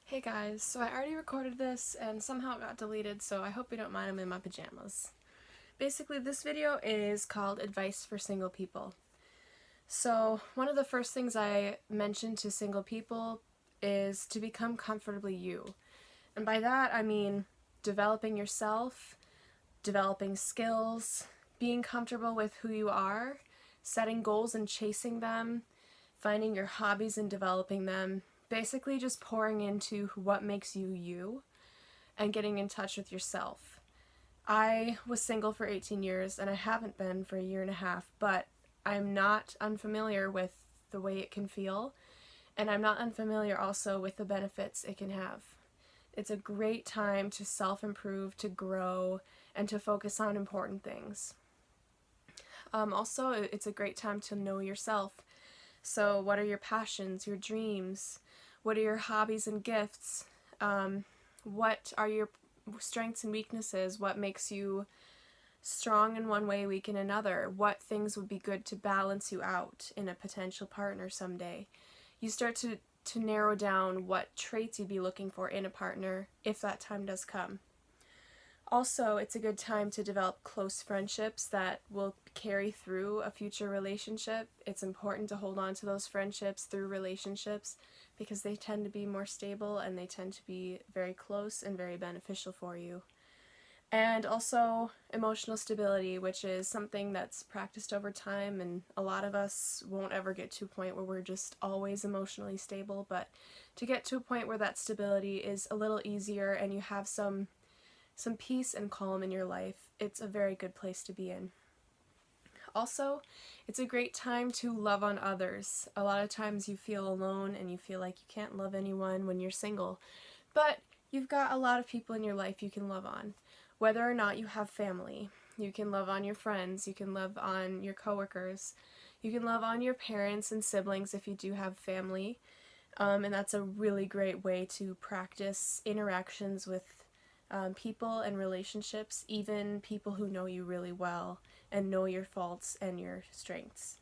Hey guys, so I already recorded this and somehow it got deleted, so I hope you don't mind I'm in my pajamas. Basically, this video is called Advice for Single People. So, one of the first things I mention to single people is to become comfortably you. And by that, I mean developing yourself, developing skills, being comfortable with who you are, setting goals and chasing them, finding your hobbies and developing them, basically just pouring into what makes you you and getting in touch with yourself. I was single for 18 years and I haven't been for a year and a half, but I'm not unfamiliar with the way it can feel, and I'm not unfamiliar also with the benefits it can have. It's a great time to self-improve, to grow, and to focus on important things. Also, it's a great time to know yourself. So what are your passions, your dreams? What are your hobbies and gifts? What are your strengths and weaknesses? What makes you strong in one way, weak in another? What things would be good to balance you out in a potential partner someday? You start to narrow down what traits you'd be looking for in a partner if that time does come. Also, it's a good time to develop close friendships that will carry through a future relationship. It's important to hold on to those friendships through relationships because they tend to be more stable and they tend to be very close and very beneficial for you. And also emotional stability, which is something that's practiced over time, and a lot of us won't ever get to a point where we're just always emotionally stable, but to get to a point where that stability is a little easier and you have some peace and calm in your life, it's a very good place to be in. Also, it's a great time to love on others. A lot of times you feel alone and you feel like you can't love anyone when you're single, but you've got a lot of people in your life you can love on. Whether or not you have family, you can love on your friends, you can love on your coworkers, you can love on your parents and siblings if you do have family, and that's a really great way to practice interactions with people and relationships, even people who know you really well and know your faults and your strengths.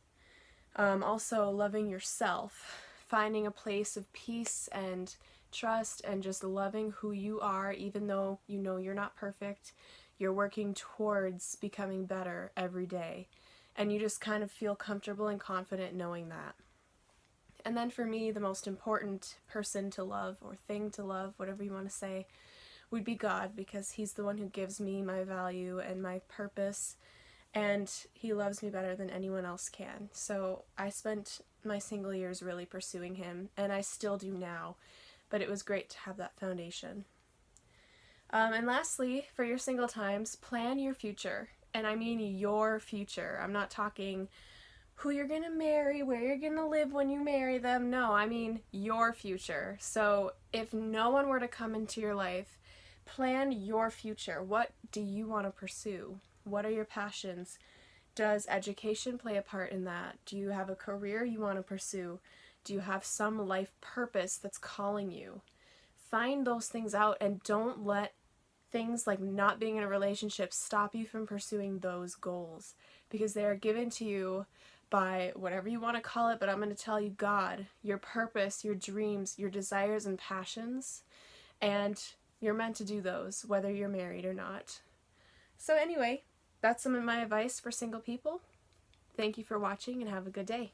Also, loving yourself, finding a place of peace and trust and just loving who you are, even though you know you're not perfect. You're working towards becoming better every day, and you just kind of feel comfortable and confident knowing that. And then for me, the most important person to love, or thing to love, whatever you want to say, would be God, because He's the one who gives me my value and my purpose, and He loves me better than anyone else can. So I spent my single years really pursuing Him, and I still do now, but it was great to have that foundation. And lastly, for your single times, plan your future, and I mean your future. I'm not talking who you're gonna marry, where you're gonna live when you marry them. No, I mean your future. So if no one were to come into your life, plan your future. What do you want to pursue? What are your passions? Does education play a part in that? Do you have a career you want to pursue? Do you have some life purpose that's calling you? Find those things out and don't let things like not being in a relationship stop you from pursuing those goals, because they are given to you by whatever you want to call it, but I'm going to tell you God, your purpose, your dreams, your desires and passions, and you're meant to do those whether you're married or not. So anyway, that's some of my advice for single people. Thank you for watching and have a good day.